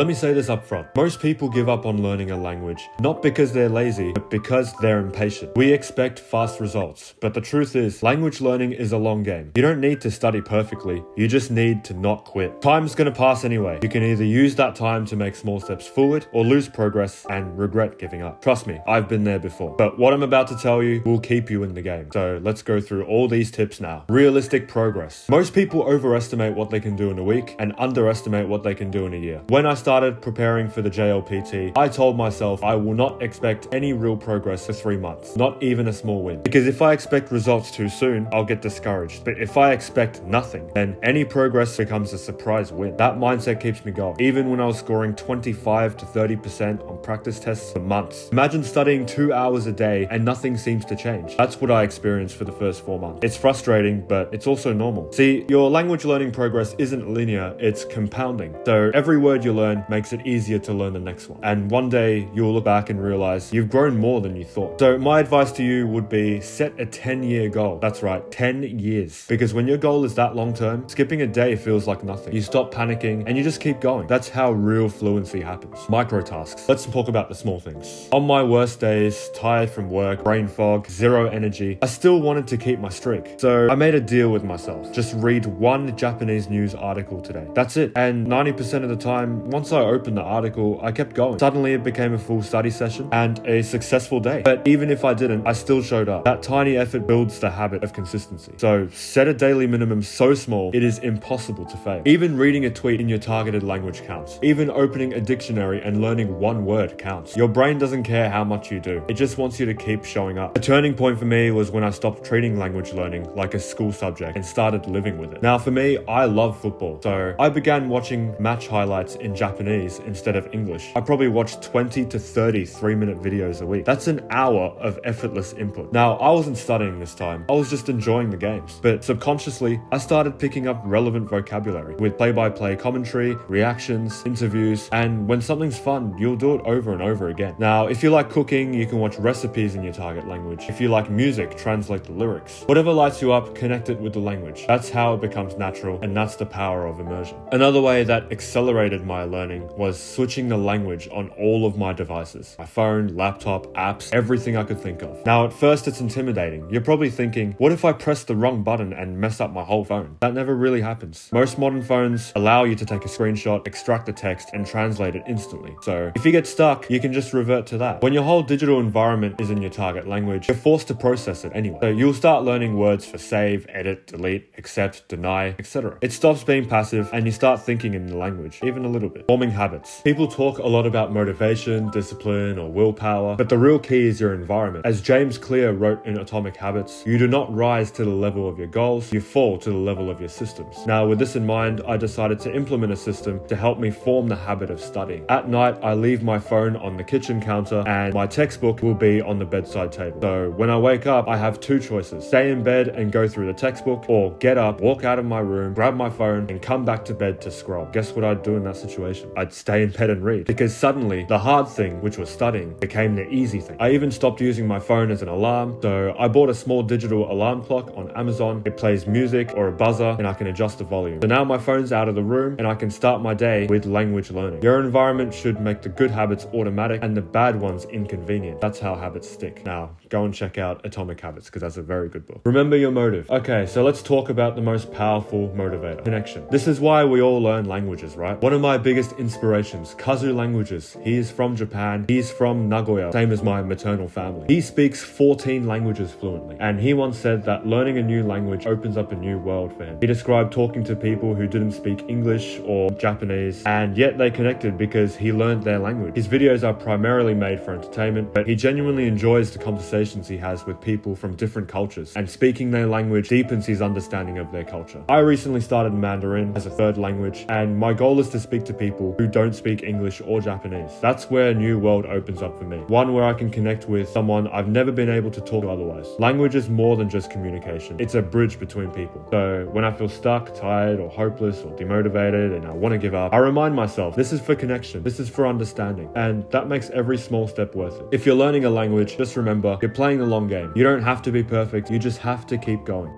Let me say this up front. Most people give up on learning a language, not because they're lazy, but because they're impatient. We expect fast results, but the truth is, language learning is a long game. You don't need to study perfectly, you just need to not quit. Time's gonna pass anyway. You can either use that time to make small steps forward, or lose progress and regret giving up. Trust me, I've been there before. But what I'm about to tell you will keep you in the game. So let's go through all these tips now. Realistic progress. Most people overestimate what they can do in a week and underestimate what they can do in a year. When I started preparing for the JLPT, I told myself I will not expect any real progress for 3 months, not even a small win. Because if I expect results too soon, I'll get discouraged. But if I expect nothing, then any progress becomes a surprise win. That mindset keeps me going, even when I was scoring 25 to 30% on practice tests for months. Imagine studying 2 hours a day and nothing seems to change. That's what I experienced for the first 4 months. It's frustrating, but it's also normal. See, your language learning progress isn't linear, it's compounding. So every word you learn makes it easier to learn the next one. And one day you'll look back and realize you've grown more than you thought. So my advice to you would be set a 10-year goal. That's right, 10 years. Because when your goal is that long term, skipping a day feels like nothing. You stop panicking and you just keep going. That's how real fluency happens. Micro tasks. Let's talk about the small things. On my worst days, tired from work, brain fog, zero energy, I still wanted to keep my streak. So I made a deal with myself. Just read one Japanese news article today. That's it. And 90% of the time, once I opened the article, I kept going. Suddenly it became a full study session and a successful day. But even if I didn't, I still showed up. That tiny effort builds the habit of consistency. So set a daily minimum so small, it is impossible to fail. Even reading a tweet in your targeted language counts. Even opening a dictionary and learning one word counts. Your brain doesn't care how much you do. It just wants you to keep showing up. A turning point for me was when I stopped treating language learning like a school subject and started living with it. Now for me, I love football. So I began watching match highlights in Japanese instead of English. I probably watched 20 to 30 3-minute videos a week. That's an hour of effortless input. Now, I wasn't studying this time. I was just enjoying the games. But subconsciously, I started picking up relevant vocabulary with play-by-play commentary, reactions, interviews, and when something's fun, you'll do it over and over again. Now, if you like cooking, you can watch recipes in your target language. If you like music, translate the lyrics. Whatever lights you up, connect it with the language. That's how it becomes natural, and that's the power of immersion. Another way that accelerated my learning was switching the language on all of my devices. My phone, laptop, apps, everything I could think of. Now, at first it's intimidating. You're probably thinking, what if I press the wrong button and mess up my whole phone? That never really happens. Most modern phones allow you to take a screenshot, extract the text, and translate it instantly. So if you get stuck, you can just revert to that. When your whole digital environment is in your target language, you're forced to process it anyway. So you'll start learning words for save, edit, delete, accept, deny, etc. It stops being passive and you start thinking in the language, even a little bit. Forming habits. People talk a lot about motivation, discipline, or willpower, but the real key is your environment. As James Clear wrote in Atomic Habits, you do not rise to the level of your goals, you fall to the level of your systems. Now, with this in mind, I decided to implement a system to help me form the habit of studying. At night, I leave my phone on the kitchen counter and my textbook will be on the bedside table. So when I wake up, I have two choices: stay in bed and go through the textbook, or get up, walk out of my room, grab my phone, and come back to bed to scroll. Guess what I'd do in that situation? I'd stay in bed and read, because suddenly the hard thing, which was studying, became the easy thing. I even stopped using my phone as an alarm, so I bought a small digital alarm clock on Amazon. It plays music or a buzzer and I can adjust the volume. So now my phone's out of the room and I can start my day with language learning. Your environment should make the good habits automatic and the bad ones inconvenient. That's how habits stick. Now, go and check out Atomic Habits, because that's a very good book. Remember your motive. Okay, so let's talk about the most powerful motivator: connection. This is why we all learn languages, right? One of my biggest inspirations, Kazu Languages. He is from Japan. He's from Nagoya, same as my maternal family. He speaks 14 languages fluently, and he once said that learning a new language opens up a new world for him. He described talking to people who didn't speak English or Japanese, and yet they connected because he learned their language. His videos are primarily made for entertainment, but he genuinely enjoys the conversations he has with people from different cultures, and speaking their language deepens his understanding of their culture. I recently started Mandarin as a third language, and my goal is to speak to people who don't speak English or Japanese. That's where a new world opens up for me. One where I can connect with someone I've never been able to talk to otherwise. Language is more than just communication. It's a bridge between people. So when I feel stuck, tired, or hopeless, or demotivated, and I want to give up, I remind myself, this is for connection, this is for understanding, and that makes every small step worth it. If you're learning a language, just remember, you're playing the long game. You don't have to be perfect, you just have to keep going.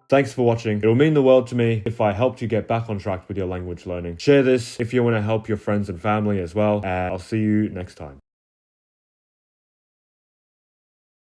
Thanks for watching. It will mean the world to me if I helped you get back on track with your language learning. Share this if you want to help your friends and family as well, and I'll see you next time.